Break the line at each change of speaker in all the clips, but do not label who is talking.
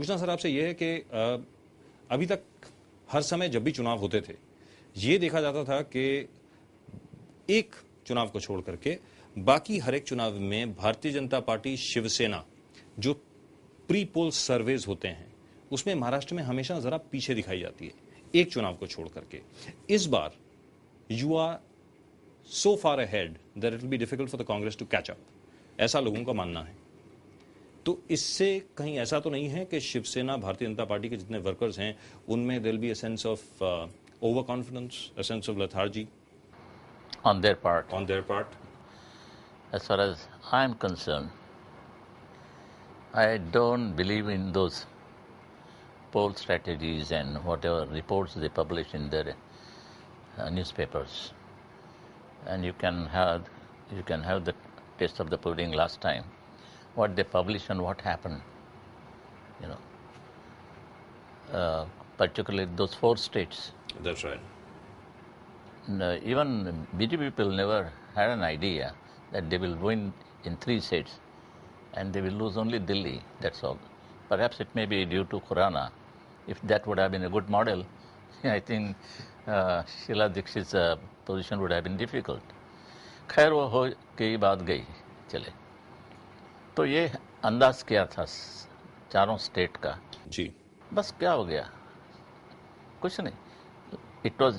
पूछना सर आपसे ये है कि अभी तक हर समय जब भी चुनाव होते थे ये देखा जाता था कि एक चुनाव को छोड़ करके बाकी हर एक चुनाव में भारतीय जनता पार्टी शिवसेना जो प्री पोल सर्वेज होते हैं उसमें महाराष्ट्र में हमेशा जरा पीछे दिखाई जाती है एक चुनाव को छोड़ करके। इस बार you are so far ahead that it will be difficult for the Congress to catch up, ऐसा लोगों का मानना है। तो इससे कहीं ऐसा तो नहीं है कि शिवसेना भारतीय जनता पार्टी के जितने वर्कर्स हैं उनमें there be a sense of overconfidence, a sense of lethargy
on their part?
on their part?
As far as I'm concerned, I don't believe in those poll strategies and whatever reports they publish in their newspapers. And you can have the taste of the pudding last time. What they publish and what happened, you know. Particularly those 4 states.
That's right.
Even BJP people never had an idea that they will win in 3 states and they will lose only Delhi, that's all. Perhaps it may be due to Khurana. If that would have been a good model, I think Sheila Dixit's position would have been difficult. खैर वो हो गई, बात गई, चले। तो ये अंदाज किया था 4 स्टेट का
जी,
बस क्या हो गया, कुछ नहीं। It was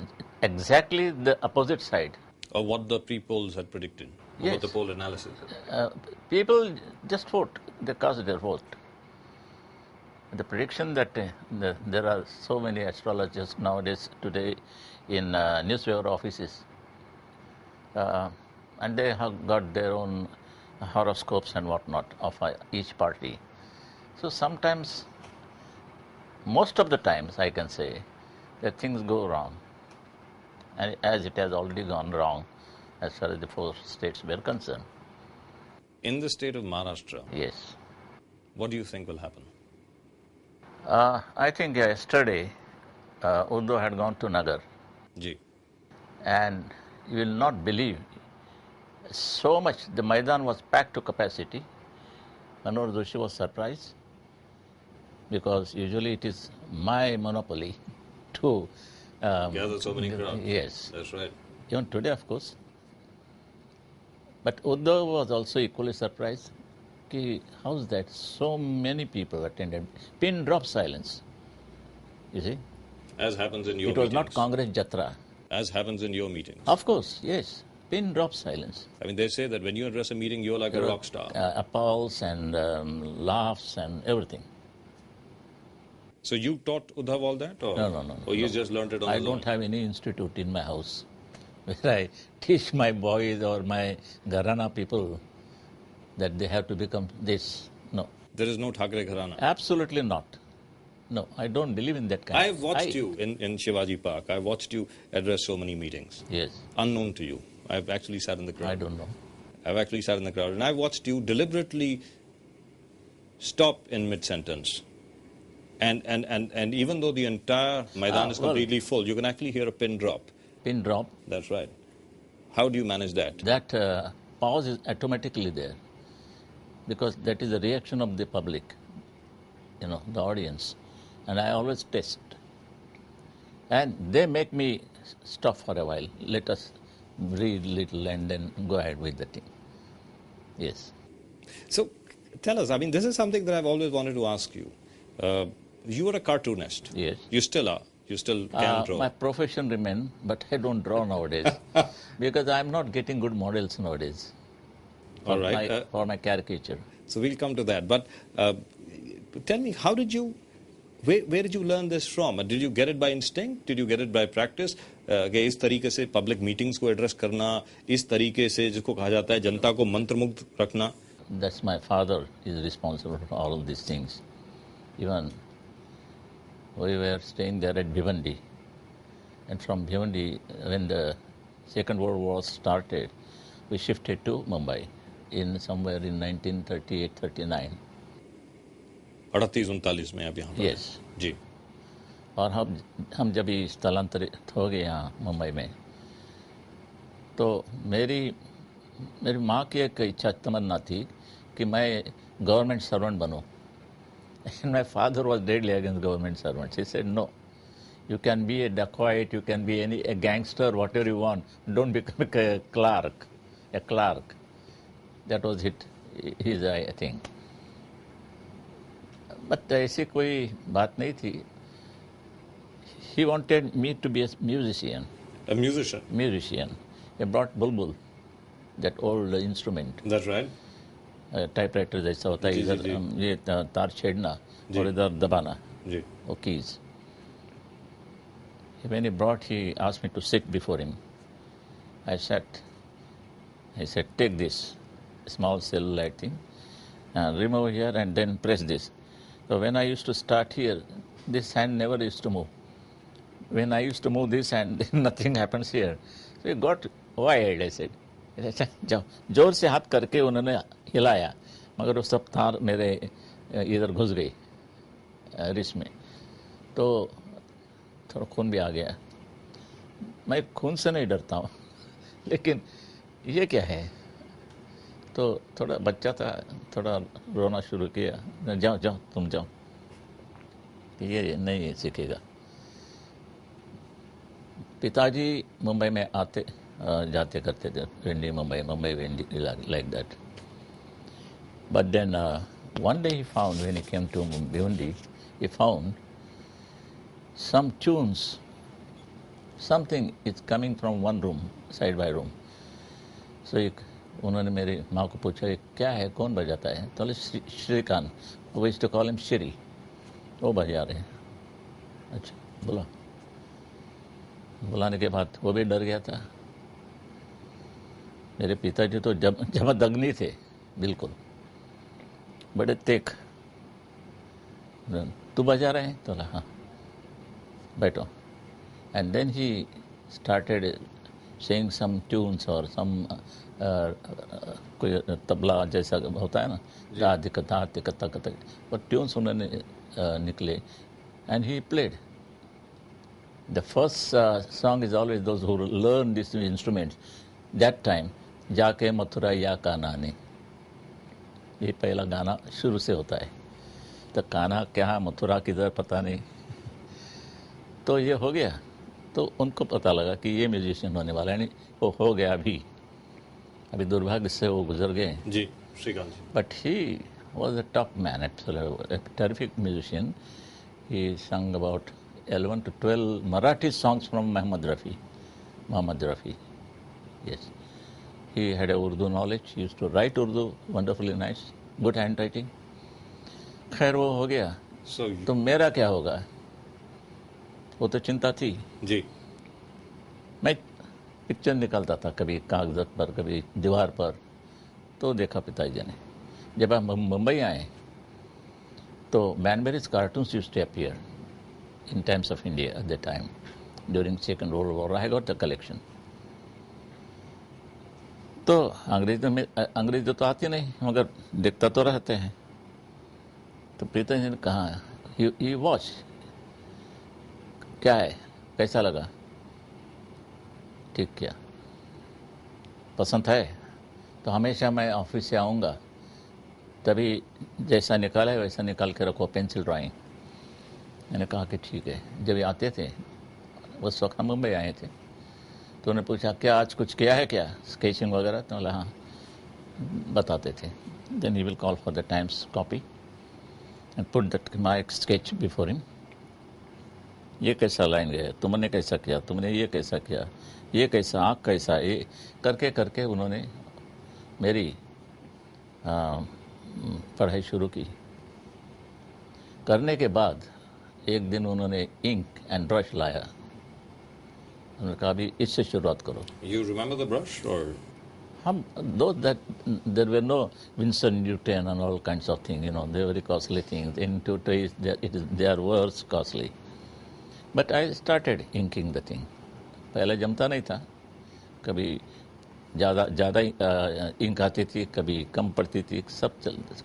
exactly the opposite side
of what the pre-polls had predicted.
Yes.
What the poll analysis.
People just vote, they cast their vote. The prediction that there are so many astrologers nowadays today in newspaper offices, and they have got their own horoscopes and whatnot of each party. So sometimes, most of the times I can say that things go wrong, and as it has already gone wrong as far as the 4 states were concerned.
In the state of Maharashtra,
Yes.
what do you think will happen?
I think yesterday Uddhav had gone to Nagar,
ji,
and you will not believe, so much, the Maidan was packed to capacity. Manoj Doshi was surprised because usually it is my monopoly to
gather so many crowds.
Yes,
That's right.
even today of course. But Uddhav was also equally surprised. How's that? So many people attended. Pin drop silence. You see?
As happens in your
It was
meetings.
not Congress Jatra.
As happens in your meetings.
Of course, yes. Pin drop silence.
I mean, they say that when you address a meeting, you're like a rock star.
Applause and laughs and everything.
So you taught Uddhav all that? Or?
No.
Or you just learned it on
I
his
don't
own?
have any institute in my house where I teach my boys or my Gharana people that they have to become this. No.
There is no Thackeray Gharana.
Absolutely not. No, I don't believe in that kind.
I've watched you in Shivaji Park. I've watched you address so many meetings.
Yes.
Unknown to you. I've actually sat in the crowd.
I don't know.
I've actually sat in the crowd. And I've watched you deliberately stop in mid-sentence. And even though the entire Maidan is completely full, you can actually hear a pin drop.
Pin drop.
That's right. How do you manage that?
That pause is automatically there because that is the reaction of the public, the audience. And I always test. And they make me stop for a while. Let us breathe a little and then go ahead with the thing. Yes.
So tell us, I mean, this is something that I've always wanted to ask you. You were a cartoonist.
Yes.
You still are. You still can draw.
My profession remains, but I don't draw nowadays because I'm not getting good models nowadays for,
all right.
For my caricature.
So we'll come to that. But tell me, how did you, where did you learn this from? Did you get it by instinct? Did you get it by practice? कि इस तरीके से public meetings को address करना, इस तरीके से जिसको कहा जाता है जनता को मंत्रमुग्ध रखना.
That's my father is responsible for all of these things. Even we were staying there at Bhiwandi, and from Bhiwandi, when the Second World War started, we shifted to Mumbai in somewhere in 1938-39.
38-39 में आप यहाँ पर.
Yes.
जी.
और हम जब भी स्थलांतरित हो गए यहाँ मुंबई में, तो मेरी माँ की एक इच्छा तमन्ना थी कि मैं गवर्नमेंट सर्वेंट बनूं, And my father was deadly against government servants. He said, no, you can be a dacoit, you can be a gangster, whatever you want. Don't become a clerk. A clerk. That was his, I think. But ऐसी कोई बात नहीं थी. He wanted me to be a musician.
A musician?
Musician. He brought bulbul, that old instrument.
That's right.
Typewriter जैसा होता है, इधर ये तार छेड़ना और इधर दबाना, वो keys. When he brought, he asked me to sit before him. I sat. He said, take this small cell-like thing, and remove here and then press this. So when I used to start here, this hand never used to move. When I used to move this hand, nothing happens here. So he got wild, I said. जाओ, जोर से हाथ करके उन्होंने हिलाया, मगर वो सब तार मेरे इधर घुस गई रिस्ट में, तो थोड़ा खून भी आ गया. मैं खून से नहीं डरता हूँ, लेकिन ये क्या है, तो थोड़ा बच्चा था, थोड़ा रोना शुरू किया. जाओ जाओ तुम जाओ, ये नहीं सीखेगा. पिताजी मुंबई में आते जाते करते थे, Wendy Mumbai Wendy, like that. But then one day he found, when he came to Bhiwandi, he found some tunes, something is coming from one room, side by room. So उन्होंने मेरी माँ को पूछा, ये क्या है, कौन बजाता है? तो Shrikant, we used to call him Shri, वो बजा रहे हैं. अच्छा, बुलाने के बाद वो भी डर गया था. मेरे पिताजी तो जमदग्नि थे बिल्कुल, बड़े तेक. तू बजा रहे हैं? तो हाँ, बैठो. And then he started saying some tunes और सम कोई तबला जैसा होता है ना, राधिक तातिक तक, और ट्यून्स उन्होंने निकले. And he played. The first song is always those who learn these instruments. That time, जाके मथुरा या कान्हा, ये पहला गाना शुरू से होता है. तो कान्हा क्या, मथुरा किधर, पता नहीं. तो ये हो गया, तो उनको पता लगा कि ये म्यूजिशियन होने वाला है. नहीं, वो हो गया अभी दुर्भाग्य से वो गुजर गए
जी, Shrikant. But
he was a top man, absolutely a terrific musician. He sang about 11 to 12 Marathi songs from Muhammad Rafi. Yes. He had a Urdu knowledge. He used to write Urdu wonderfully nice. Good handwriting. खैर वो हो गया. तो मेरा क्या होगा, वो तो चिंता थी
जी.
मैं पिक्चर निकालता था, कभी कागज़त पर, कभी दीवार पर. तो देखा पिताजी ने. जब हम मुंबई आए तो बैनबेरीज cartoons used to appear in Times of India at the time, during Second World War. I got the collection. तो अंग्रेजी तो आती नहीं, मगर देखता तो रहते हैं. तो पिताजी ने कहा, ये वॉच क्या है, कैसा लगा, ठीक किया, पसंद है? तो हमेशा मैं ऑफिस से आऊँगा, तभी जैसा निकाला है वैसा निकाल के रखो, पेंसिल ड्राइंग. मैंने कहा कि ठीक है. जब ये आते थे, उस वक्त हम मुंबई आए थे, तो उन्होंने पूछा, क्या आज कुछ किया है क्या, स्केचिंग वगैरह? तो बोला हाँ, बताते थे. Then he will call for the Times copy and put that my sketch before him. ये कैसा लाइन गया, तुमने कैसा किया, तुमने ये कैसा किया, ये कैसा, आँख कैसा, ये करके करके उन्होंने मेरी पढ़ाई शुरू की. करने के बाद एक दिन उन्होंने इंक एंड ब्रश लाया. उन्होंने कहा, अभी इससे शुरुआत करो.
You remember the brush or?
हम those that there were no Winston Newton and all kinds of things, you know, they were very costly things. In today's they are worse costly. But I started inking the thing. पहले जमता नहीं था, कभी ज़्यादा ink आती थी, कभी कम पड़ती थी. सब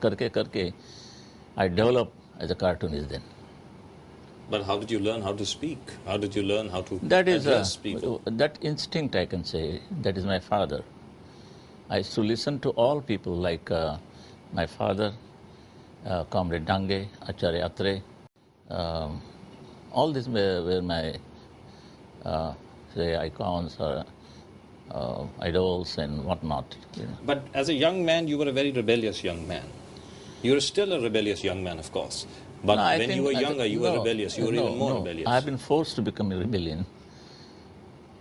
करके करके I developed as a cartoonist then.
But how did you learn how to speak? How did you learn how to
address
people?
That instinct, I can say, that is my father. I used to listen to all people, like my father, Comrade Dange, Acharya Atre. All these were my say icons or idols and whatnot. You know.
But as a young man, you were a very rebellious young man. You're still a rebellious young man, of course. But
No,
when you were younger, you were rebellious. You were even more rebellious.
I've been forced to become a rebellion.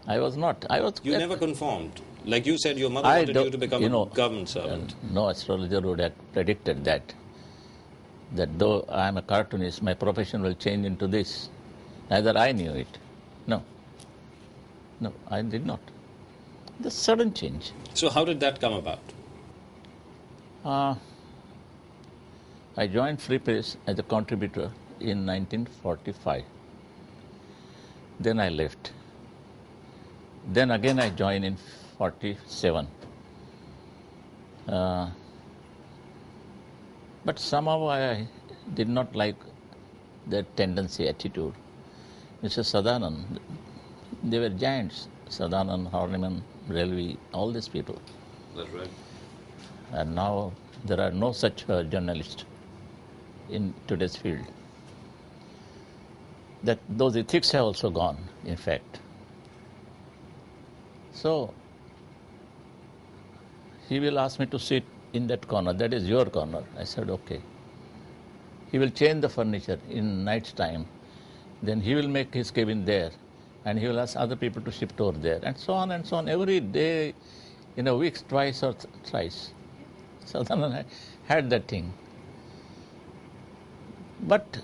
I was not.
You never conformed. Like you said, your mother wanted you to become a government servant.
No astrologer would have predicted that though I am a cartoonist, my profession will change into this. Neither I knew it. No, I did not. The sudden change.
So how did that come about?
I joined Free Press as a contributor in 1945. Then I left. Then again I joined in 47. But somehow I did not like that tendency, attitude. Mr. Sadanand, they were giants. Sadanand, Horniman, Relvi, all these people.
That's right.
And now there are no such journalists in today's field. That those ethics have also gone, in fact. So he will ask me to sit in that corner. That is your corner. I said, okay. He will change the furniture in night's time. Then he will make his cabin there. And he will ask other people to shift over there. And so on and so on. Every day, in a week, twice or thrice. So then I had that thing. But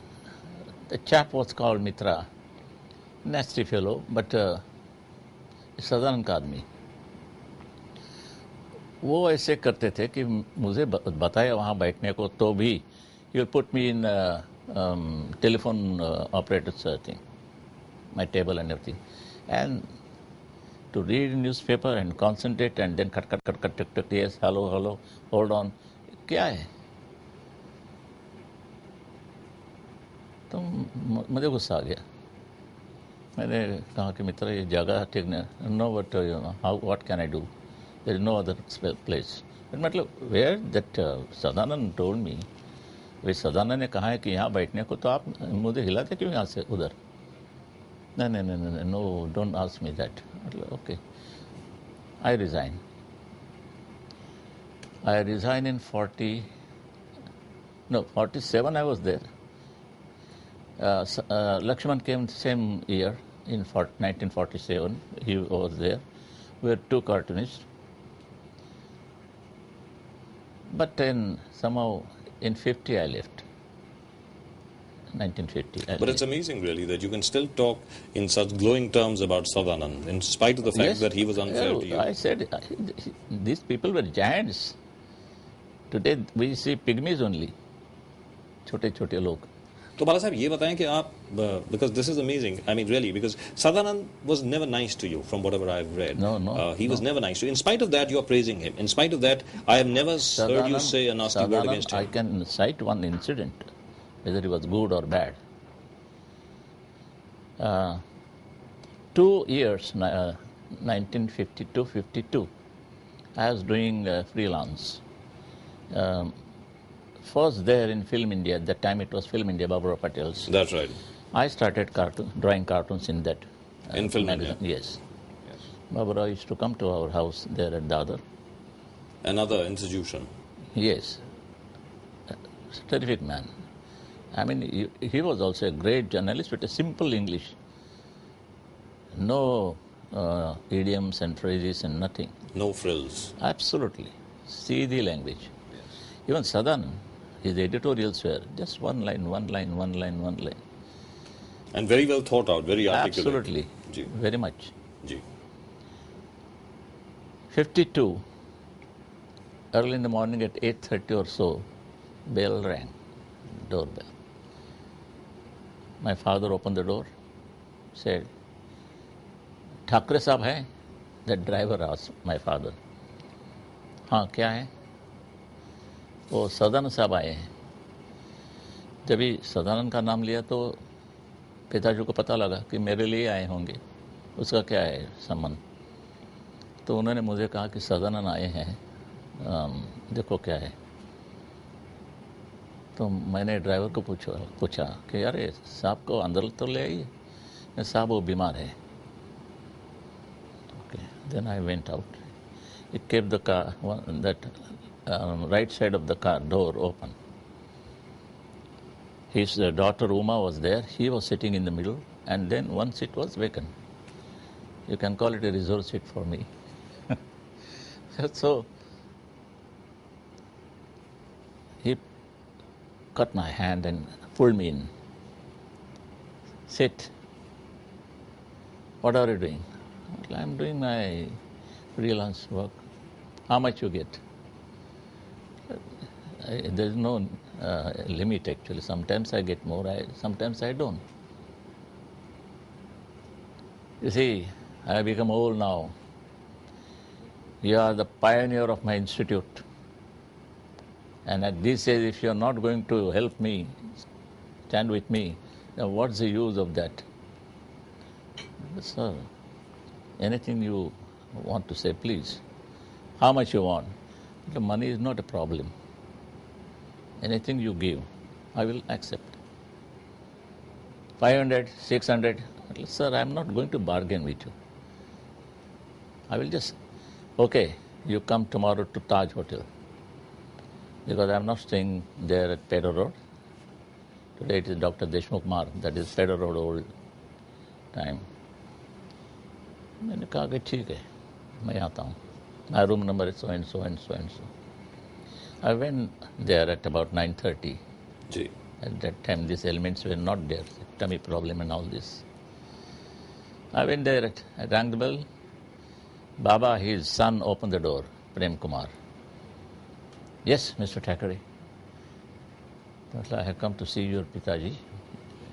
the chap was called Mitra. Nasty fellow, but साधारण का आदमी. वो ऐसे करते थे कि मुझे बताया वहाँ बैठने को तो भी he will put me in telephone operator's thing, my table and everything, and to read newspaper and concentrate and then cut, yes, hello, hold on, क्या है? तो मुझे गुस्सा आ गया. मैंने कहा कि मित्र ये जगह ठीक नहीं. No but how what can I do, there is no other place. मतलब where that Sadanand told me, वे सदानंद ने कहा है कि यहाँ बैठने को, तो आप मुझे हिलाते क्यों यहाँ से उधर? नहीं, no don't ask me that. मतलब okay. I resign in 47 I was there. Lakshman came same year in 1947. He was there. We were two cartoonists. But then somehow in 50 I left. 1950.
But it's amazing really that you can still talk in such glowing terms about Sadanand in spite of the fact that he was unfair to you.
I said these people were giants. Today we see pygmies only. छोटे लोग.
तो बालासाहेब ये बताएं कि आप, because this is amazing, I mean really, because Sadanand was never nice to you from whatever I've read. He was never nice to you. In spite of that, you are praising him. In spite of that, I have never heard you say a nasty word against him.
I can cite one incident, whether it was good or bad. 2 years, 1952, I was doing freelance. First there in Film India, at that time it was Film India, Babura Patel's.
That's right.
I started drawing cartoons in that
in Film
magazine.
India?
Yes. Babura used to come to our house there at Dadar.
Another institution?
Yes. Terrific man. I mean, he was also a great journalist with a simple English. No idioms and phrases and nothing.
No frills?
Absolutely. Seedhi language. Yes. Even Sadanand, his editorials were just one line.
And very well thought out, very articulate.
Absolutely.
Ji.
Very much.
Ji.
52, early in the morning at 8:30 or so, bell rang, doorbell. My father opened the door, said, Thackeray साहब है? That driver asked my father. हाँ, क्या है? वो सदानंद साहब आए हैं. जब ही सदानंद का नाम लिया तो पिताजी को पता लगा कि मेरे लिए आए होंगे, उसका क्या है संबंध. तो उन्होंने मुझे कहा कि सदानंद आए हैं, देखो क्या है. तो मैंने ड्राइवर को पूछा कि अरे साहब को अंदर तो ले आइए, साहब वो बीमार है. Okay. Then I went out. He kept the car, that right side of the car door open. His daughter Uma was there. He was sitting in the middle, and then one seat was vacant. You can call it a reserve seat for me. So he cut my hand and pulled me in. Sit. What are you doing? I'm doing my freelance work. How much you get? There's no limit actually. Sometimes I get more, sometimes I don't. You see, I have become old now. You are the pioneer of my institute. And at this age, if you are not going to help me, stand with me, then what's the use of that? Sir, anything you want to say, please. How much you want? The money is not a problem. Anything you give, I will accept. 500, 600. Sir, I am not going to bargain with you. I will just, okay, you come tomorrow to Taj Hotel. Because I am not staying there at Pedder Road. Today it is Dr. Deshmukh Marg, that is Pedder Road old time. मैंने कहा कि ठीक है, मैं आता हूँ. My room number is so and so and so and so. I went there at about 9:30.
Ji.
At that time, these elements were not there, tummy problem and all this. I went there, I rang the bell. Baba, his son, opened the door, Prem Kumar. Yes, Mr. Thackeray. I have come to see your Pitaji,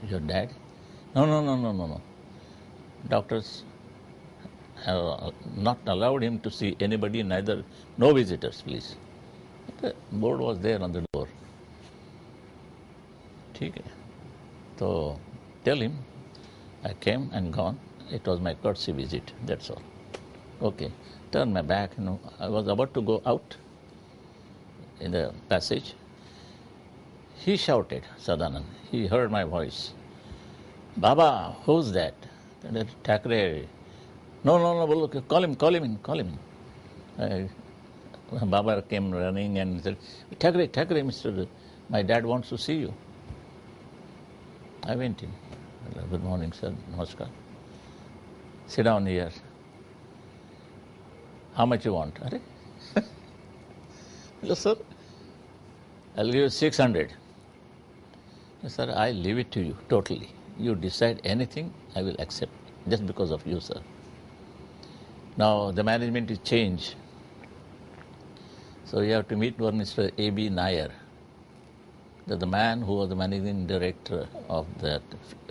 your dad. No. Doctors have not allowed him to see anybody, neither, no visitors, please. The board was there on the door. ठीक है. So tell him I came and gone. It was my courtesy visit, that's all. Okay. Turn my back, I was about to go out in the passage. He shouted, Sadanand. He heard my voice. Baba, who's that? Thackeray. No, call him in. Baba came running and said, Thackeray, Mr. My dad wants to see you. I went in. Good morning, sir. Namaskar. Sit down here. How much you want? Hello, sir. I'll give you 600. Sir, I leave it to you totally. You decide anything, I will accept, just because of you, sir. Now, the management is changed. So you have to meet one Mr. A.B. Nair, the man who was the managing director of that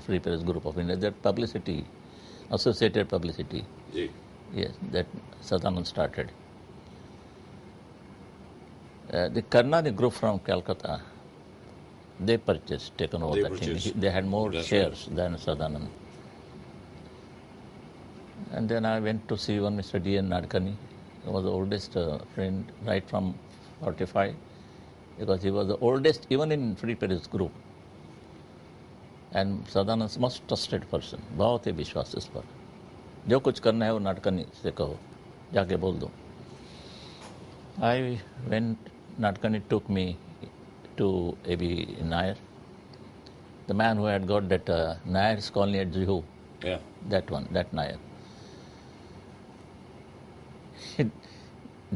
Free Press Group of India, that publicity, associated publicity.
Ji.
Yes, that Sadanand started. The Karnani group from Calcutta, they taken over that thing. They had more shares than Sadanand. And then I went to see one Mr. D.N. Nadkani. He was the oldest friend right from 45, because he was the oldest even in Free Press Group. And Sadanand's most trusted person. बहुत ही विश्वास इस पर. जो कुछ करना है वो नाटकनी से कहो, जाके बोल दो. I went, Nadkani took me to A.B. Nair, the man who had got that Nair's colony at Juhu.
Yeah.
That one, that Nair. He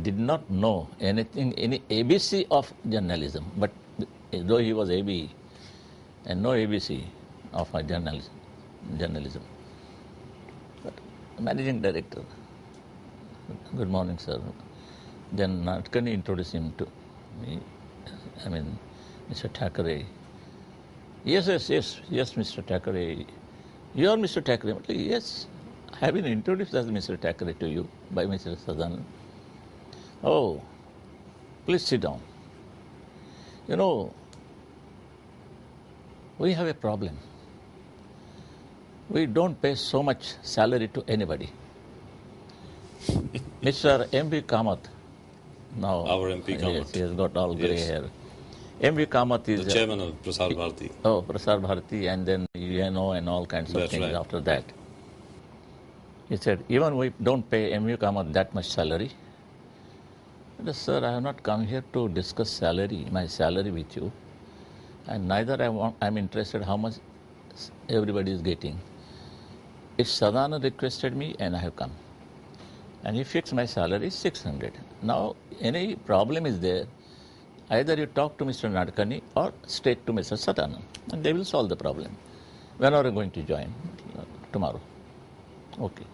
did not know anything, any ABC of journalism, but though he was AB and no ABC of journalism. But managing director, good morning, sir. Then Nadkani introduced him to me, Mr. Thackeray. Yes, Mr. Thackeray. You are Mr. Thackeray? Yes, I have been introduced as Mr. Thackeray to you by Mr. Sadanand. Oh, please sit down. We have a problem. We don't pay so much salary to anybody. Mr. M.B. Kamath, now
Our MP Kamath.
Yes, he has got all grey hair. M.V. Kamath is
the chairman of Prasar Bharati.
Oh, Prasar Bharati, and then UNO and all kinds of
That's
things
right.
after that. He said, even we don't pay M.V. Kamath that much salary. I said, sir, I have not come here to discuss salary, my salary with you. And neither I'm interested how much everybody is getting. If Sadhana requested me, and I have come. And he fixed my salary 600. Now, any problem is there, either you talk to Mr. Nadkarni or straight to Mr. Sadhana, and they will solve the problem. When are you going to join? Tomorrow. Okay.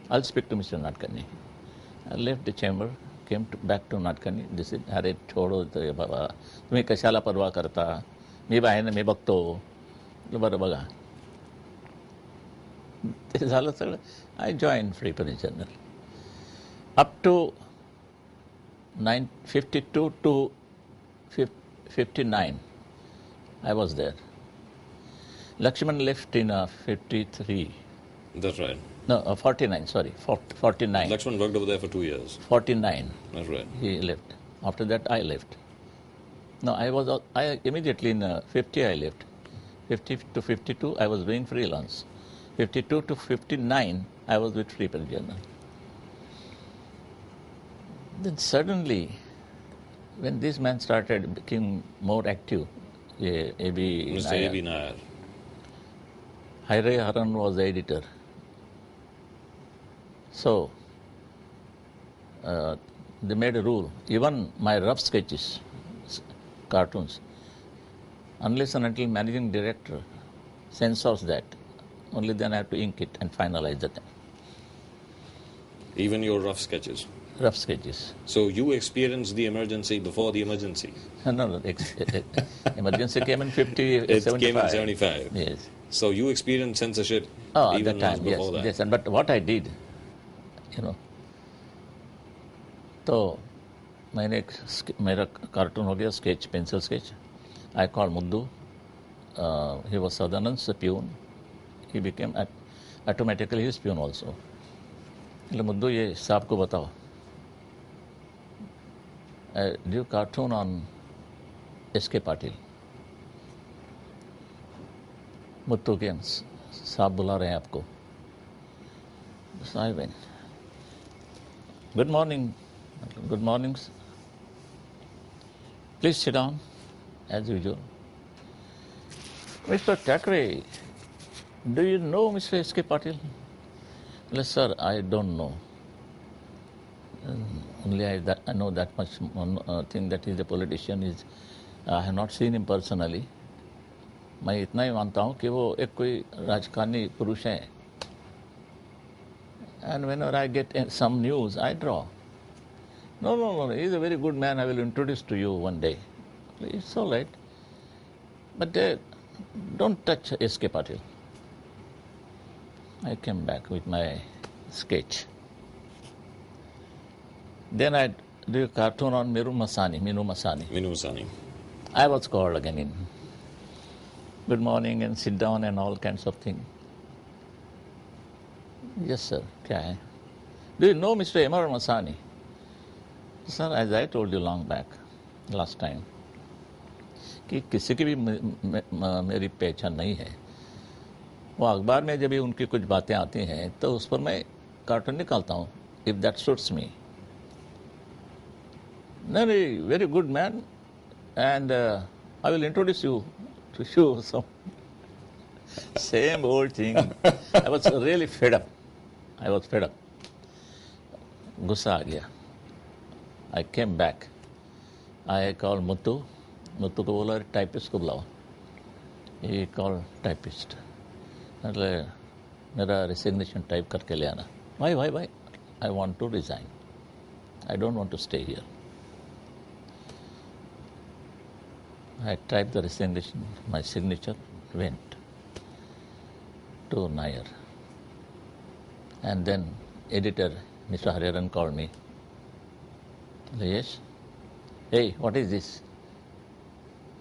I'll speak to Mr. Nadkarni. I left the chamber, came back to Nadkarni. They said, अरे छोड़ो तो बाबा, तुम्ही कशाला परवा करता? मी आहे ना, मी बघतो. बरं बघा. ते झालं सगळं. I joined Free Press Journal. Up to 52 to 59, I was there. Lakshman left in 53.
That's right.
No, 49, sorry, 49.
Lakshman worked over there for 2 years.
49.
That's right.
He left. After that, I left. No, I immediately in 50, I left. 50 to 52, I was doing freelance. 52 to 59, I was with Free Press Journal. Then suddenly, when this man started becoming more active, A.B.
Mr. A.B. Nair.
Haire Haran was the editor. So, they made a rule, even my rough sketches, cartoons, unless and until managing director censors that, only then I have to ink it and finalize the thing.
Even your rough sketches?
Rough sketches.
So you experienced the emergency before the emergency?
No, emergency came in 50,
It
75.
came in 75.
Yes.
So you experienced censorship
At
even
that time,
before
yes,
that?
yes. But what I did, तो मैंने मेरा cartoon हो गया sketch pencil sketch I call Muddu he was Sadanand peon he became automatically his peon also એટલે मुद्दू ये साहब को बताओ do cartoon on S K. Patil Muddu के साहब बुला रहे हैं आपको साहब Good morning. Please sit down, as usual. Mr. Thackeray, do you know Mr. S.K. Patil? Yes, sir, I don't know. Only I know that much thing that he's a politician. I have not seen him personally. मैं इतना ही मानता हूँ कि वो एक कोई राजकारणी पुरुष है. And whenever I get some news, I draw. No, he's a very good man. I will introduce to you one day. It's all right. But don't touch S.K. Patil. I came back with my sketch. Then I do a cartoon on Minu Masani. I was called again in. Good morning and sit down and all kinds of things. Yes, sir. Kya hai? Do you know Mr. M.R. Masani? Sir, as I told you long back, last time, कि किसी की भी मेरी पहचान नहीं है. वो अखबार में जब भी उनकी कुछ बातें आती हैं तो उस पर मैं कार्टून निकालता हूँ, if that suits me. Very, very good man, and I will introduce you to you some same old thing. I was really fed up. गुस्सा आ गया. I came back. I called Muttu. Muttu को बोला typist को बुलाओ. He called typist. मतलब मेरा resignation type करके ले आना. Why? I want to resign. I don't want to stay here. I typed the resignation. My signature went to Nair. And then editor, Mr. Hariharan, called me. Yes. Hey, what is this?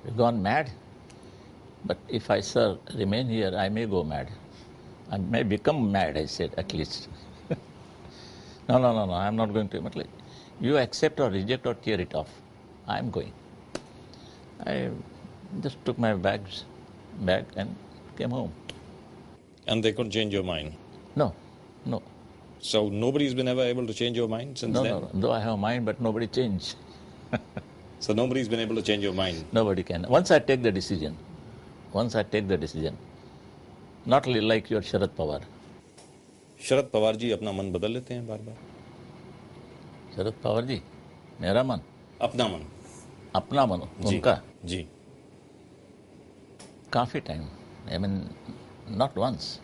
You've gone mad? But if I, sir, remain here, I may go mad. I may become mad, I said, at least. No, I'm not going to. You accept or reject or tear it off. I'm going. I just took my bag and came home.
And they couldn't change your mind?
No, no.
So nobody's been ever able to change your mind since then?
No. Though I have a mind, but nobody changed.
So nobody's been able to change your mind?
Nobody can. Once I take the decision, not only like your Sharad Pawar.
Sharad Pawar ji अपना मन बदल लेते हैं बार बार?
शरद पवार जी, मेरा मन?
अपना मन?
अपना मन उनका?
जी.
काफी time. I mean, not once.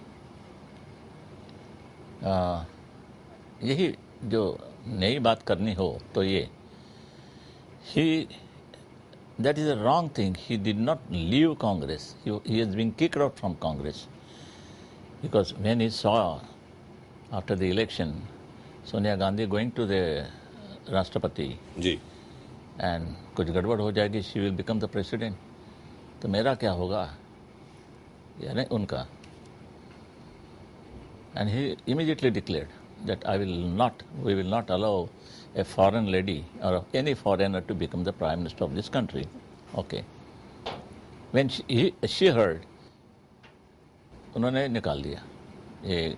यही जो नई बात करनी हो तो ये that is a wrong thing. He did not leave Congress. He has been kicked out from Congress because when he saw after the election Sonia Gandhi going to the Rashtrapati
ji.
and कुछ गड़बड़ हो जाएगी, she will become the president, तो मेरा क्या होगा, यानी उनका. And he immediately declared that we will not allow a foreign lady or any foreigner to become the prime minister of this country. Okay. When she heard, उन्होंने निकाल दिया ये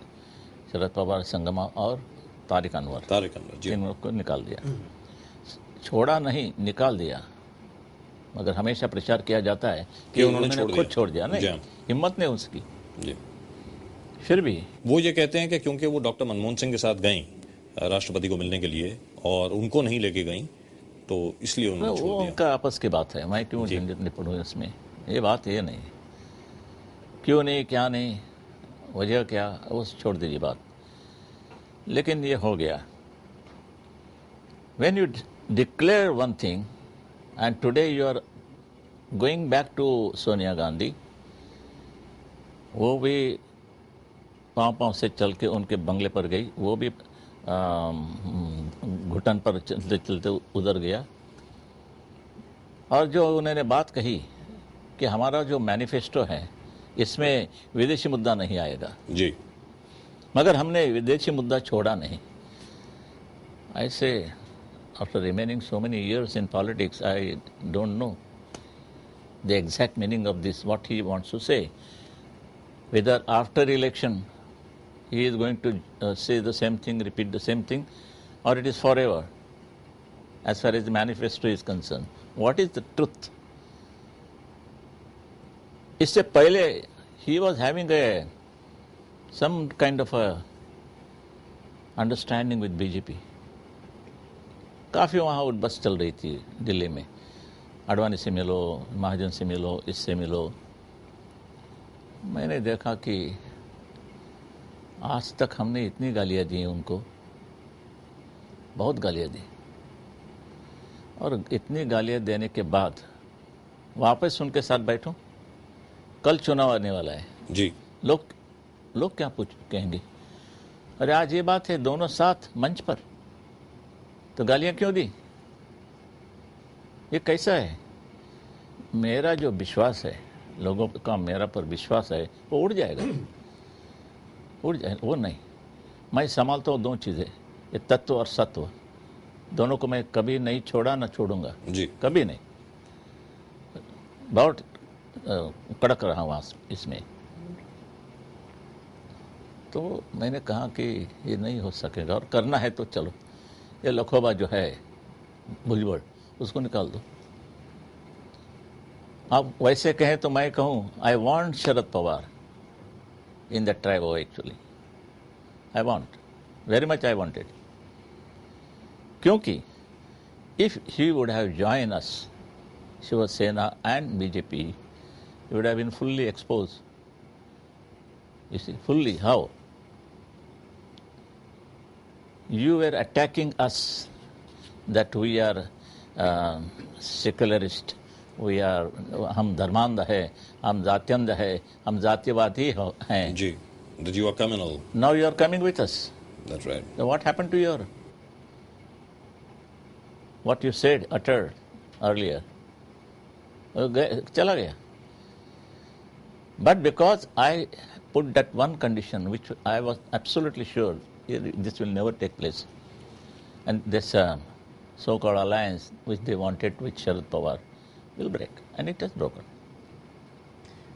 शरद पवार, संगमा और तारिक अनवर
जी.
इन लोग को निकाल दिया. छोड़ा नहीं, निकाल दिया. मगर हमेशा प्रचार किया जाता है कि उन्होंने खुद छोड़ दिया. नहीं, हिम्मत नहीं उसकी.
जी.
फिर भी
वो ये कहते हैं कि क्योंकि वो डॉक्टर मनमोहन सिंह के साथ गई राष्ट्रपति को मिलने के लिए और उनको नहीं लेके गई तो इसलिए उन्होंने छोड़ दिया.
उनका आपस की बात है, मैं क्यों झंझट में पढ़ूं इसमें. ये बात ये नहीं, क्यों नहीं, क्या नहीं, वजह क्या, उस छोड़ दीजिए बात. लेकिन ये हो गया. When you declare one thing and today you are going back to Sonia Gandhi, वो भी पाँव से चल के उनके बंगले पर गई, वो भी घुटन पर चलते चलते उधर गया. और जो उन्होंने बात कही कि हमारा जो मैनिफेस्टो है इसमें विदेशी मुद्दा नहीं आएगा
जी,
मगर हमने विदेशी मुद्दा छोड़ा नहीं. ऐसे after remaining so many years in politics, I don't know the exact meaning of this, what he wants to say. Whether after election he is going to say the same thing, repeat the same thing, or it is forever as far as the manifesto is concerned. What is the truth? इससे पहले he was having some kind of a understanding with BJP. काफ़ी वहाँ उठबस चल रही थी दिल्ली में. अडवाणी से मिलो, महाजन से मिलो, इससे मिलो. मैंने देखा कि आज तक हमने इतनी गालियाँ दी उनको, बहुत गालियाँ दी, और इतनी गालियाँ देने के बाद वापस उनके साथ बैठूं. कल चुनाव आने वाला है
जी.
लोग क्या कहेंगे, अरे आज ये बात है दोनों साथ मंच पर, तो गालियां क्यों दी. ये कैसा है. मेरा जो विश्वास है, लोगों का मेरा पर विश्वास है, वो उड़ जाएगा. वो नहीं. मैं संभालता हूँ दो चीज़ें, ये तत्व और सत्व, दोनों को मैं कभी नहीं छोड़ा, ना छोड़ूंगा
जी.
कभी नहीं. बहुत कड़क रहा हूँ इसमें. तो मैंने कहा कि ये नहीं हो सकेगा, और करना है तो चलो ये लखोबा जो है भुजबड़, उसको निकाल दो. आप वैसे कहें तो मैं कहूँ I want Sharad Pawar in that tribe. Actually I want very much, I wanted, क्योंकि if he would have join us, Shivsena and BJP, he would have been fully exposed. You see, fully. How? You were attacking us that we are secularist, we are, हम धर्मांध है, हम जात्यंध है, हम जात्यवादी हैं.
जी. That you are communal.
Now you are coming with us.
That's right.
So what happened to your, what you said, uttered earlier? चला गया. But because I put that one condition, which I was absolutely sure this will never take place, and this so-called alliance which they wanted with Sharad Pawar, will break, and it has broken.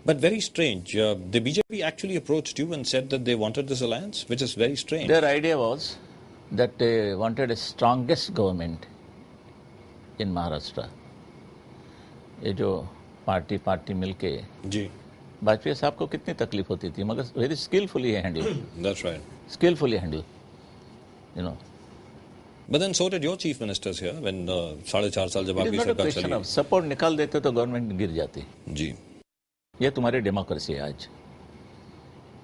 But very strange. The BJP actually approached you and said that they wanted this alliance, which is very strange.
Their idea was that they wanted a strongest government in Maharashtra. ये जो party मिलके
जी
वाजपेयी साहब को कितनी तकलीफ होती थी, मगर very skilfully handle.
That's right.
Skillfully handle, you know.
But then so did your chief ministers here when 4.5 साल जब
It is
आपकी
not a
सरकार
question
चली.
of support निकाल देते तो गवर्नमेंट गिर जाती.
जी
ये तुम्हारी डेमोक्रेसी है आज.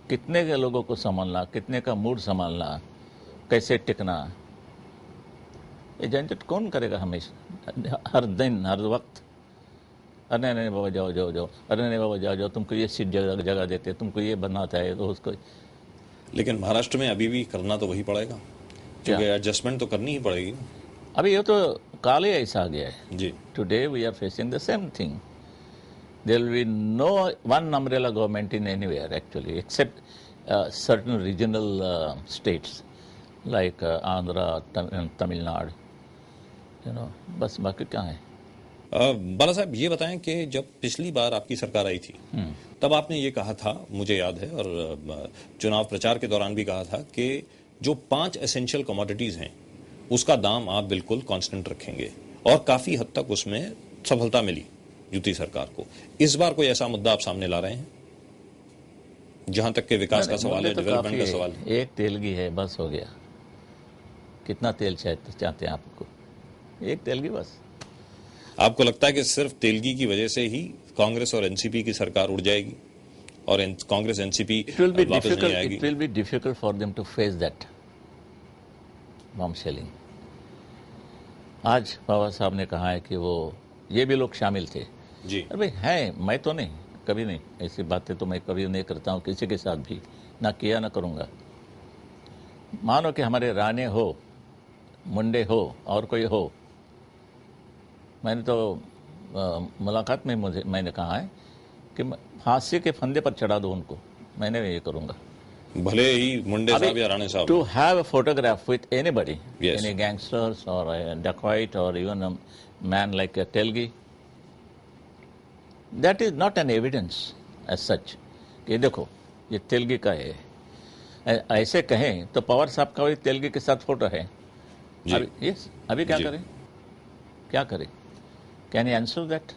कितने के लोगों को संभालना, कितने का मूड संभालना, कैसे टिकना, ये झंझट कौन करेगा हमेशा, हर दिन हर वक्त. अरे नहीं बाबा जाओ जाओ जाओ, अरे नहीं बाबा जाओ जाओ, तुमको ये सीट जगह देते, तुमको ये बनाता है तो उसको.
लेकिन महाराष्ट्र में अभी भी करना तो वही पड़ेगा, क्योंकि एडजस्टमेंट तो करनी ही पड़ेगी.
अभी ये तो काल ही ऐसा आ गया है.
जी
Today we are facing the same thing. There will be no one umbrella government in anywhere actually, except certain regional states like Andhra, Tamil Nadu. You know, बस बाकी क्या है.
बाला साहब ये बताएं कि जब पिछली बार आपकी सरकार आई थी तब आपने ये कहा था, मुझे याद है, और चुनाव प्रचार के दौरान भी कहा था कि जो 5 एसेंशियल कमोडिटीज हैं उसका दाम आप बिल्कुल कांस्टेंट रखेंगे, और काफी हद तक उसमें सफलता मिली यूपी सरकार को. इस बार कोई ऐसा मुद्दा आप सामने ला रहे हैं जहां तक के विकास का सवाल है, डेवलपमेंट का सवाल है?
एक तेलगी है, बस हो गया. कितना तेल चाहते हैं आपको? एक तेलगी बस.
आपको लगता है कि सिर्फ तेलगी की वजह से ही कांग्रेस और एनसीपी की सरकार उड़ जाएगी और कांग्रेस एनसीपी वापस नहीं आएगी?
It will be difficult for them to face that bomb shelling. आज बाबा साहब ने कहा है कि वो ये भी लोग शामिल थे.
जी
अरे है, मैं तो नहीं, कभी नहीं, ऐसी बातें तो मैं कभी नहीं करता हूँ किसी के साथ भी, ना किया ना करूँगा. मानो कि हमारे राणे हो, मुंडे हो और कोई हो, मैंने तो मुलाकात में मैंने कहा है कि फांसी के फंदे पर चढ़ा दो उनको, मैंने ये करूँगा.
भले ही मुंडे साहब या राणे साहब.
To have a photograph with anybody,
Yes.
any gangsters or a dacoit or even a man like a Telgi, that is not an evidence as such. कि देखो ये तेलगी का है, ऐसे कहें तो पवार साहब का भी तेलगी के साथ फोटो है.
जी.
अभी क्या
जी.
करें, क्या करें? Can he answer that?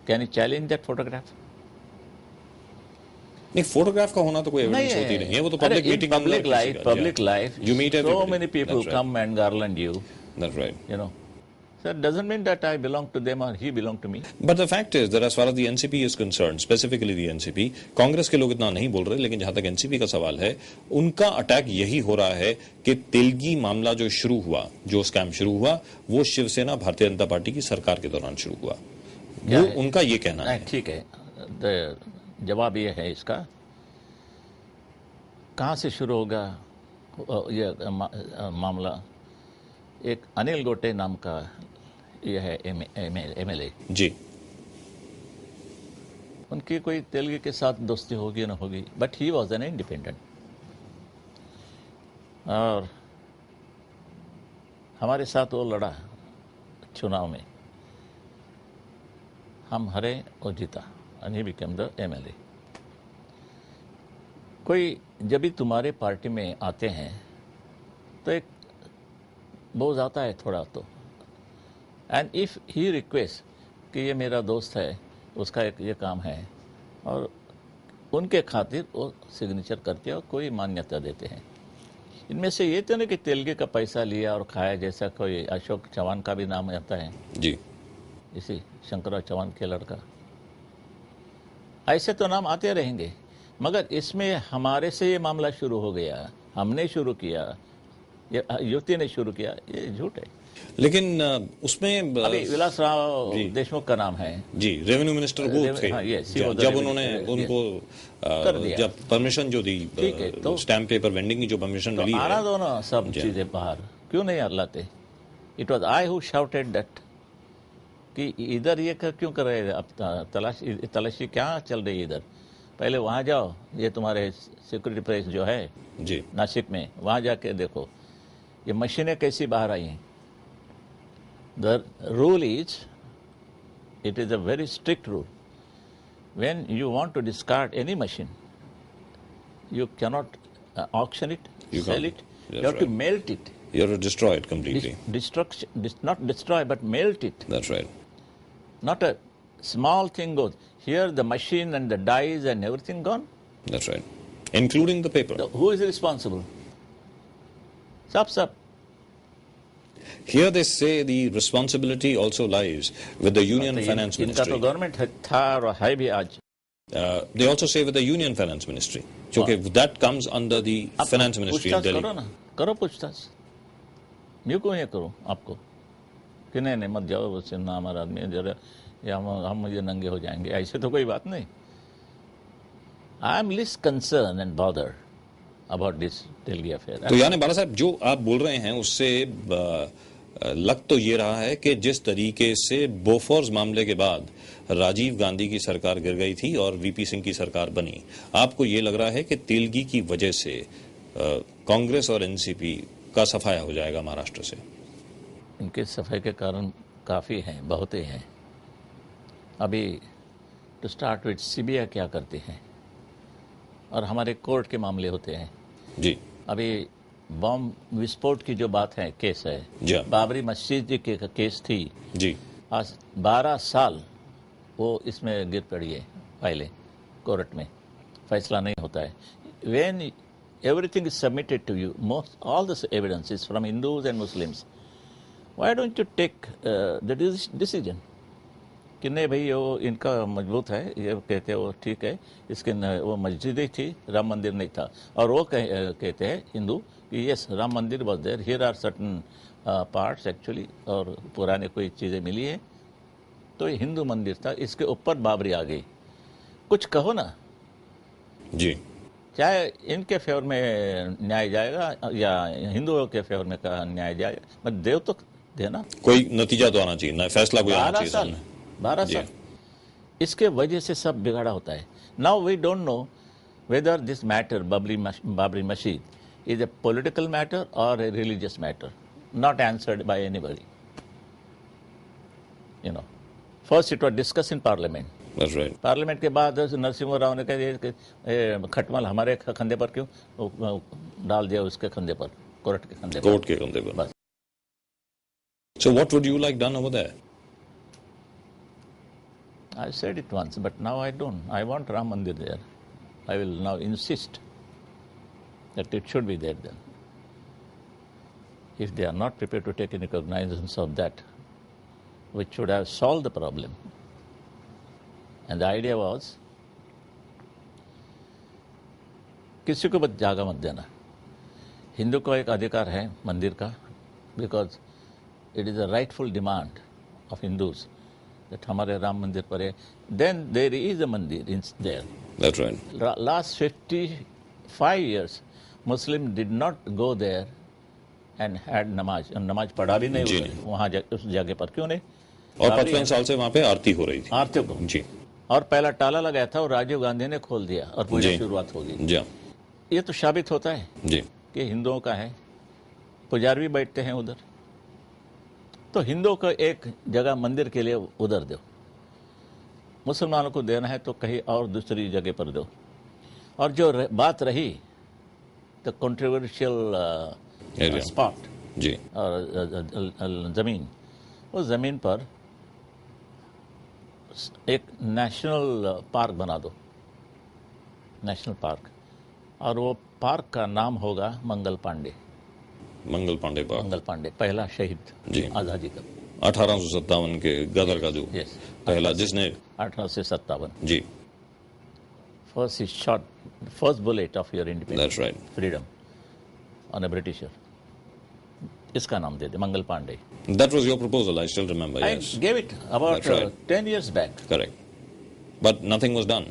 Can he challenge that photograph?
नहीं, फोटोग्राफ का होना तो कोई एविडेंस होती नहीं है, वो तो public meeting,
public life,
you meet
so
everybody.
many people
That's right.
come and garland you.
That's right.
You know, so it doesn't mean that I belong to them or he belong to me.
But the fact is that as far as the NCP is concerned, specifically the NCP, Congress के लोग इतना नहीं बोल रहे, लेकिन जहां तक NCP का सवाल है, उनका अटैक यही हो रहा है कि तेलगी मामला जो शुरू हुआ, जो स्कैम शुरू हुआ, वो शिवसेना भारतीय जनता पार्टी की सरकार के दौरान शुरू हुआ. वो उनका ये कहना है.
ठीक है, जवाब ये है इसका, कहाँ से शुरू होगा ये मामला. एक अनिल गोटे नाम का ये है एमएलए
जी.
उनकी कोई तेलगी के साथ दोस्ती होगी ना होगी, but he was an independent. और हमारे साथ वो लड़ा चुनाव में, हम हारे और जीता, and he became the MLA. कोई जब भी तुम्हारे पार्टी में आते हैं तो एक बोझ आता है थोड़ा तो. एंड इफ़ ही रिक्वेस्ट कि ये मेरा दोस्त है, उसका एक ये काम है, और उनके खातिर वो सिग्नेचर करके और कोई मान्यता देते हैं. इनमें से ये तो नहीं कि तेलगी का पैसा लिया और खाया, जैसा कोई अशोक चौहान का भी नाम आता है
जी,
इसी शंकरराव चौहान के लड़का. ऐसे तो नाम आते रहेंगे, मगर इसमें हमारे से ये मामला शुरू हो गया, हमने शुरू किया, ये युवती ने शुरू किया, ये झूठ है.
लेकिन उसमें
अभी विलास राव देशमुख का नाम है
जी, रेवेन्यू मिनिस्टर वो थे.
हाँ,
जब उन्होंने उनको जब परमिशन जो दी,
तो
स्टैम्प पेपर वेंडिंग की जो परमिशन मिली,
आना दो ना सब चीजें बाहर, क्यों नहीं लाते? It was I who shouted that कि इधर ये क्यों कर रहे हैं, अब तलाशी क्या चल रही है इधर, पहले वहाँ जाओ, ये तुम्हारे सिक्योरिटी प्रेस जो है
जी
नासिक में, वहाँ जाके देखो ये मशीनें कैसी बाहर आई हैं. The rule is it is a very strict rule. When you want to discard any machine, you cannot auction it, sell it. You have to melt it.
You have to destroy it completely.
Not destroy, but melt it.
That's right.
Not a small thing goes. Here the machine and the dyes and everything gone.
That's right. Including the paper.
Who is responsible? Sub.
Here they say the responsibility also lies with the Union Finance
इनका तो
Ministry.
Government था और है भी आज.
They also say with the Union Finance Ministry. So, okay, that comes under the Finance Ministry in Delhi.
करो ना, करो पूछताछ. मैं क्यों ये करूँ आपको? कि नहीं मत जाओ, उससे ना हमारा आदमी जरा या हम मुझे नंगे हो जाएंगे. ऐसे तो कोई बात नहीं. I am least concerned and bothered about this Delhi affair.
तो यानी बाला साहब जो आप बोल रहे हैं उससे लग तो ये रहा है कि जिस तरीके से बोफोर्स मामले के बाद राजीव गांधी की सरकार गिर गई थी और वीपी सिंह की सरकार बनी, आपको ये लग रहा है कि तेलगी की वजह से कांग्रेस और एनसीपी का सफाया हो जाएगा महाराष्ट्र से?
इनके सफाई के कारण काफ़ी हैं, बहुत ही हैं. अभी टू स्टार्ट विथ सीबीआई क्या करती हैं और हमारे कोर्ट के मामले होते हैं
जी.
अभी बॉम्ब विस्फोट की जो बात है, केस है, बाबरी मस्जिद के केस थी
जी.
आज 12 साल वो इसमें गिर पड़ी है. फाइलें कोर्ट में फैसला नहीं होता है. When everything is submitted to you, all this evidence is from Hindus and Muslims. Why don't you take the decision? कि नहीं भाई वो इनका मजबूत है, ये कहते हैं वो ठीक है, इसके वो मस्जिद ही थी, राम मंदिर नहीं था. और वो कहते हैं हिंदू कि yes Ram Mandir was there, here are certain parts actually, और पुराने कोई चीज़ें मिली है, तो ये हिंदू मंदिर था, इसके ऊपर बाबरी आ गई. कुछ कहो ना
जी.
चाहे इनके फेवर में न्याय जाएगा या हिंदुओं के फेवर में का न्याय जाएगा, मत देव तो देना. कोई
नतीजा तो आना चाहिए ना, फैसला कोई आना चाहिए.
12 साल इसके वजह से सब बिगाड़ा होता है. Now we don't know whether this matter Babri Masjid is a political matter और a religious matter, not answered by anybody. You know, first it was discuss in parliament.
That's right.
Parliament के बाद नरसिम्हा राव ने कहा खटमल हमारे कंधे पर क्यों डाल दिया, उसके कंधे पर, कोर्ट के कंधे पर. बस.
So what would you like done over there?
I said it once, but now I don't. I want Ram Mandir there. I will now insist that it should be there then. If they are not prepared to take any cognizance of that, which should have solved the problem. And the idea was, किसी को बस जागा मत देना. हिंदू को एक अधिकार है मंदिर का, because it is a rightful demand of Hindus that हमारे राम मंदिर पर है. Then there is a mandir in there.
That's right.
Last 55 years, Muslim did not go there and had नमाज. नमाज पढ़ा भी नहीं वहाँ उस जगह पर. क्यों नहीं?
और 55 साल से वहाँ पे आरती हो रही थी.
आरती को जी. और पहला ताला लगाया था और राजीव गांधी ने खोल दिया और पूरी शुरुआत हो गई. ये तो साबित होता है जी कि हिंदुओं का है. पुजारी भी बैठते हैं उधर. तो हिंदुओं को एक जगह मंदिर के लिए उधर दो, मुसलमानों को देना है तो कहीं और दूसरी जगह पर दो. और जो बात रही द कंट्रोवर्शियल स्पॉट
जी
और ज़मीन, उस ज़मीन पर एक नेशनल पार्क बना दो, नेशनल पार्क, और वो पार्क का नाम होगा मंगल पांडे पार्क. पहला शहीद आज़ादी का
1857 के गदर का जो पहला जिसने
1857
जी
first bullet of your independence freedom on a Britisher. इसका नाम दे दे Mangal Pandey.
That was your proposal, I still remember.
I gave it about 10 years back.
Correct. But nothing was done.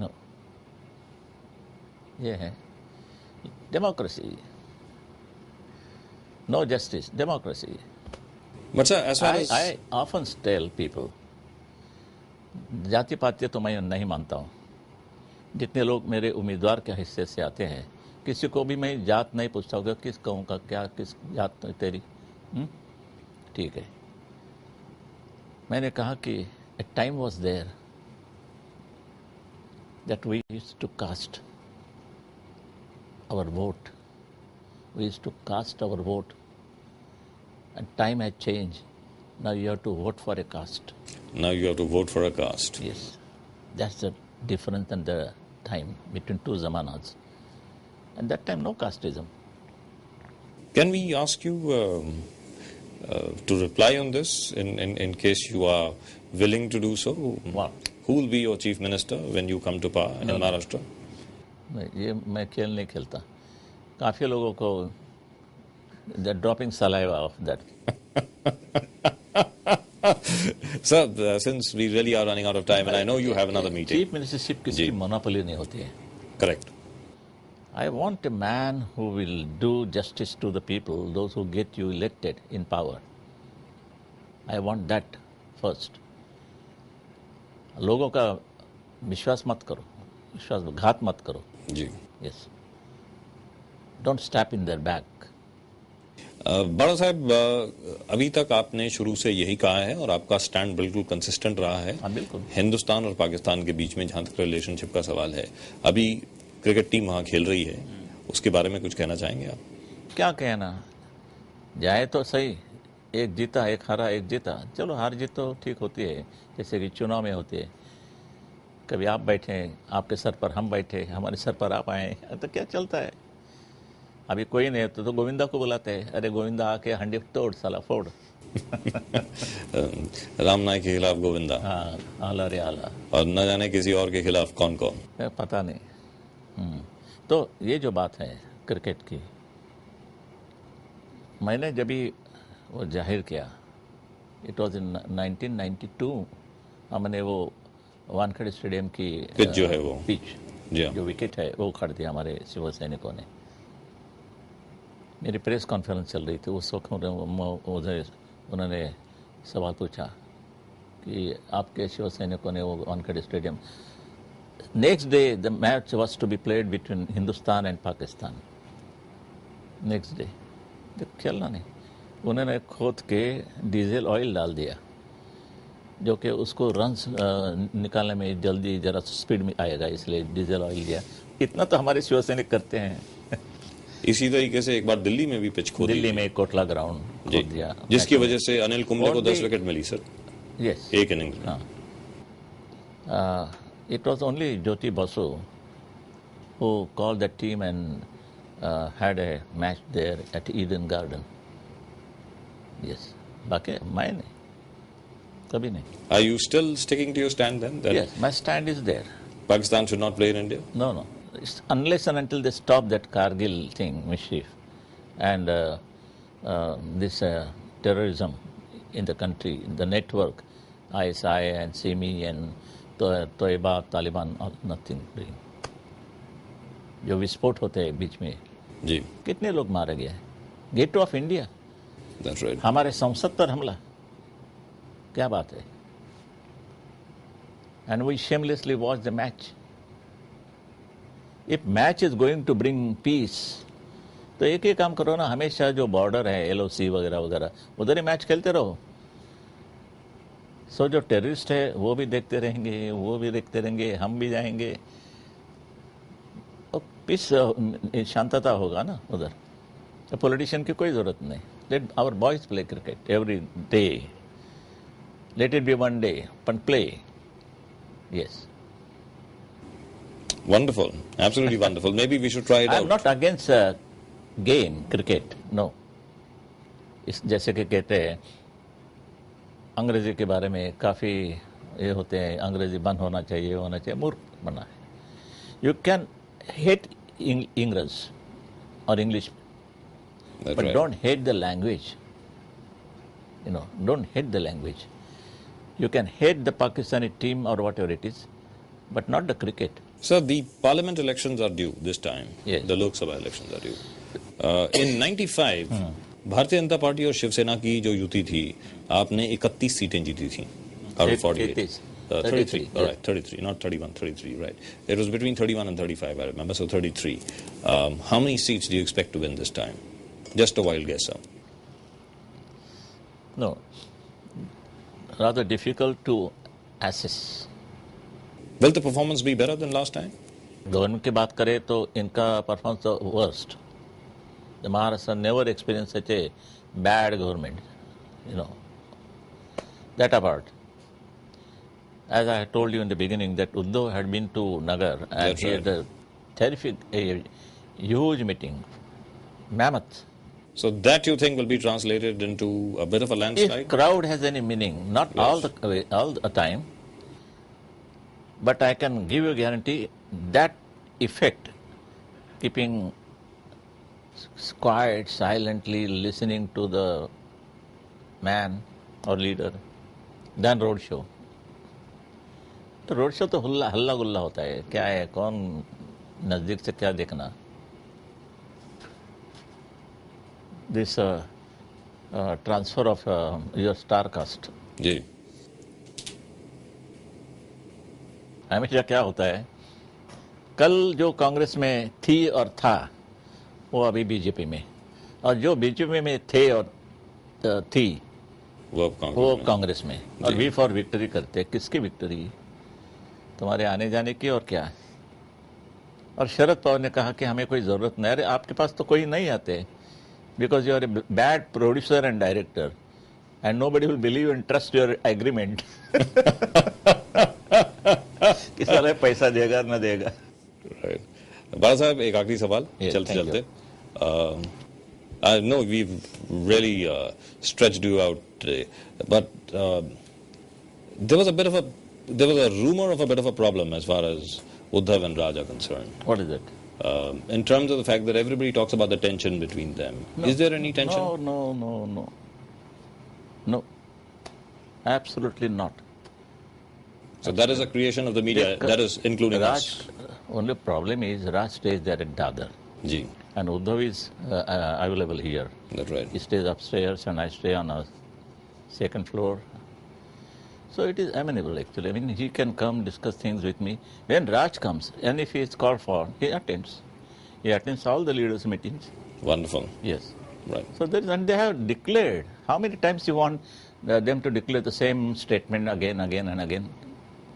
No. ये है democracy. No justice, democracy.
But sir, as far as
I often tell people, जाति पाति तो मैं नहीं मानता हूँ. जितने लोग मेरे उम्मीदवार के हिस्से से आते हैं, किसी को भी मैं जात नहीं पूछता होगा किस कहूँ का क्या, किस जात तेरी. ठीक है, मैंने कहा कि a time was there that we used to cast our vote. We used to cast our vote, and time had changed. Now you have to vote for a caste.
Now you have to vote for a caste.
Yes, that's the difference in the time between two zamanas. And that time, no casteism.
Can we ask you to reply on this in case you are willing to do so?
What?
Who will be your chief minister when you come to power in Maharashtra?
ये मैं खेल नहीं खेलता. काफी लोगों को they're dropping saliva of that.
Sir, since we really are running out of time, and I know you have another meeting.
Chief ministership किसी की monopoly नहीं होती है.
Correct.
I want a man who will do justice to the people, those who get you elected in power. I want that first. लोगों का विश्वास मत करो, विश्वासघात मत करो.
जी.
Yes. Don't stab in their back.
बड़ा साहब, अभी तक आपने शुरू से यही कहा है और आपका स्टैंड बिल्कुल कंसिस्टेंट रहा है.
हाँ, बिल्कुल.
हिंदुस्तान और पाकिस्तान के बीच में जहां तक रिलेशनशिप का सवाल है, अभी क्रिकेट टीम वहां खेल रही है, उसके बारे में कुछ कहना चाहेंगे आप?
क्या कहना, जाए तो सही, एक जीता एक हारा एक जीता. चलो हार जीत तो ठीक होती है, जैसे कि चुनाव में होती है. कभी आप बैठे, आपके सर पर हम बैठे, हमारे सर पर आप आए, तो क्या चलता है. अभी कोई नहीं तो गोविंदा को बुलाते हैं, अरे गोविंदा आके हंडी तोड़, साला फोड़.
राम नायक के खिलाफ गोविंदा.
हाँ, आला रे आला.
और न जाने किसी और के खिलाफ कौन कौन,
पता नहीं. तो ये जो बात है क्रिकेट की, मैंने जब भी वो जाहिर किया, इट वॉज इन 1992, हमने वो वानखेड़े स्टेडियम की
पिच जो है वो
पिच जो विकेट है वो उखाड़ दिया हमारे शिव सैनिकों ने. मेरी प्रेस कॉन्फ्रेंस चल रही थी उस वक्त. उन्होंने सवाल पूछा कि आपके शिव सैनिकों ने वो Wankhede stadium. Next day, the match was to be played between Hindustan and Pakistan. Next day. खेलना नहीं. उन्होंने खोद के डीजल ऑयल डाल दिया, जो कि उसको रन्स निकालने में जल्दी जरा स्पीड में आएगा, इसलिए डीजल ऑयल दिया. इतना तो हमारे शिवसैनिक करते हैं.
इसी तरीके से एक बार दिल्ली में भी पिच खोदी,
दिल्ली में कोटला ग्राउंड खोद दिया,
जिसकी वजह से अनिल कुंबले को 10 विकेट मिली सर.
यस,
एक इनिंग्स में.
It was only Jyoti Basu who called the team and had a match there at Eden Garden. Yes. बाकी मैं नहीं, कभी नहीं.
Are you still sticking to your stand then?
Yes, my stand is there.
Pakistan should not play in India?
No. Unless and until they stop that Kargil thing, mischief, and this terrorism in the country, the network, ISI and SIMI and Taiba, Taliban, और nothing doing. जो विस्फोट होते हैं बीच में
जी,
कितने लोग मारे गए. Gate of India,
That's right.
हमारे संसद पर हमला, क्या बात है. And we shamelessly watch the match. If match is going to bring peace, तो एक ही काम करो ना, हमेशा जो बॉर्डर है LOC वगैरह वगैरह, उधर ही मैच खेलते रहो. सो जो टेररिस्ट है वो भी देखते रहेंगे, वो भी देखते रहेंगे, हम भी जाएंगे, और पीस शांतता होगा ना उधर. तो पॉलिटिशियन की कोई ज़रूरत नहीं. Let our boys play cricket every day. Let it be one day, but play. Yes.
Wonderful. Absolutely wonderful. Maybe we should try it out.
I'm not against game, cricket. No. इस जैसे कि कहते हैं अंग्रेजी के बारे में काफ़ी ये होते हैं, अंग्रेजी बंद होना चाहिए, होना चाहिए. मूर्ख बना है. यू कैन हेट इंग्लिश और English, but don't hate the language. Don't hate the language. You can hate the Pakistani team or whatever it is, but not the cricket.
Sir, the parliament elections are due this time.
Yes.
The Lok Sabha elections are due. In 95, Bharatiya Janata party और शिवसेना की जो युति थी, आपने 31 सीटें जीती थी. Out of 48. 33. All right, 33, not 31, 33, right. It was between 31 and 35, I remember, so 33. How many seats do you expect to win this time? Just a wild guess, sir.
No. rather difficult to assess.
Will the performance be better than last time?
Government की बात करें तो इनका performance तो worst. The Maharashtra never experienced such a bad government, you know. That apart, as I had told you in the beginning, that Uddhav had been to Nagar and
That's
he had a terrific, a huge meeting, mammoth.
So that you think will be translated into a bit of a landslide?
If crowd has any meaning, not
Yes.
all the time, but I can give you a guarantee that effect, keeping quiet, silently listening to the man or leader, than road show. तो road show तो हल्ला गुल्ला होता है. क्या है, कौन नजदीक से क्या देखना. This transfer of your star cast.
जी.
हमेशा क्या होता है, कल जो कांग्रेस में थी और था वो अभी बीजेपी में, और जो बीजेपी में थे और थी
वो
कांग्रेस में. और वी फॉर विक्ट्री करते. किसकी विक्ट्री? तुम्हारे आने जाने की और क्या. और शरद पवार ने कहा कि हमें कोई जरूरत नहीं. अरे आपके पास तो कोई नहीं आते, because you are a bad producer and director and nobody will believe and trust your agreement. कि साला पैसा देगा ना देगा.
बाला साहब, एक आखिरी सवाल चलते चलते. I know we've really stretched you out today, but there was a rumor of a bit of a problem as far as Uddhav and Raj are concerned.
What is it?
In terms of the fact that everybody talks about the tension between them. No. Is there any tension?
No. Absolutely not.
So that is a creation of the media, that is including
Raj,
us.
Only problem is Raj stays there at Dadar.
Ji.
And Uddhav is available here.
That's right.
He stays upstairs and I stay on a second floor. So it is amenable actually. I mean, he can come discuss things with me. When Raj comes, and if he is called for, he attends. He attends all the leaders' meetings.
Wonderful.
Yes.
Right.
So and they have declared. How many times you want them to declare the same statement again and again?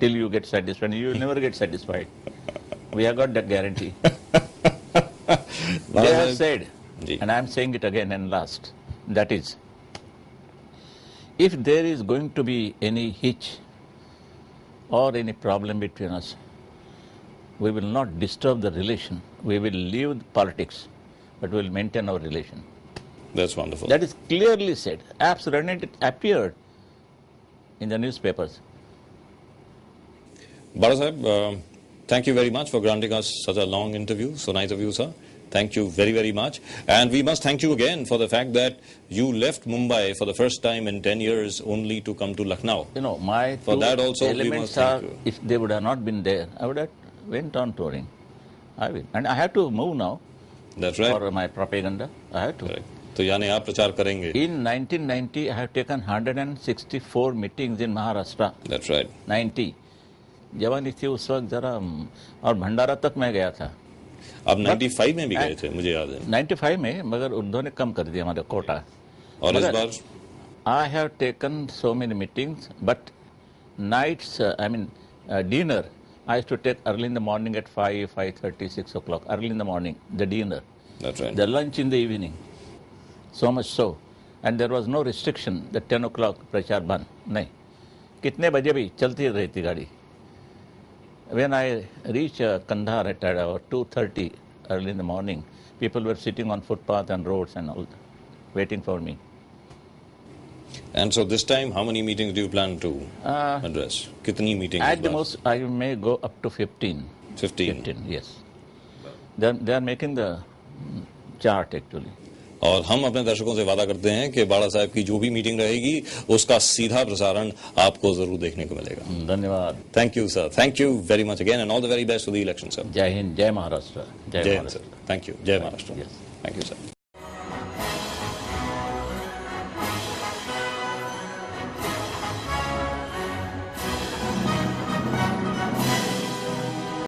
Till you get satisfied. You will never get satisfied. We have got that guarantee. They have said, and I am saying it again and last, that is, if there is going to be any hitch or any problem between us, we will not disturb the relation. We will leave politics, but we will maintain our relation.
That's wonderful.
That is clearly said. Absolutely. And it appeared in the newspapers.
Balasaheb, thank you very much for granting us such a long interview. So nice of you, sir. Thank you very, very much. And we must thank you again for the fact that you left Mumbai for the first time in 10 years only to come to Lucknow.
You know, my
for
two
that also
elements
we must
are,
thank you.
if they would have not been there, I would have went on touring. I will. And I have to move now.
That's right.
For my propaganda. I have to.
Correct. तो यानी आप प्रचार करेंगे.
In 1990, I have taken 164 meetings in Maharashtra.
That's right.
90. जवानी थी उस वक्त जरा, और भंडारा तक मैं गया था.
आप 95 में भी गए थे, मुझे याद है.
95 में, मगर उद्धव ने कम कर दिया हमारा कोटा.
और इस बार
I have taken so many meetings, but nights, dinner, I used to take early in the morning at 5, 5:30, 6 o'clock. Early in the morning, the dinner.
That's right.
The lunch in the evening. So much so. And there was no restriction that 10 o'clock प्रचार बंद. नहीं. कितने बजे भी चलती रहती गाड़ी. When I reached Kandahar at about 2:30 early in the morning, people were sitting on footpath and roads and all, waiting for me.
And so this time, how many meetings do you plan to address? Kitni meetings?
At the most, I may go up to 15.
15,
yes. They are making the chart actually.
और हम अपने दर्शकों से वादा करते हैं कि बाला साहब की जो भी मीटिंग रहेगी उसका सीधा प्रसारण आपको जरूर देखने को मिलेगा.
धन्यवाद.
Thank you sir. Thank you very much again and all the very best for the election sir.
जय हिंद, जय महाराष्ट्र.
जय हिंद सर. Thank you. जय Maharashtra.
Yes.
Thank you sir.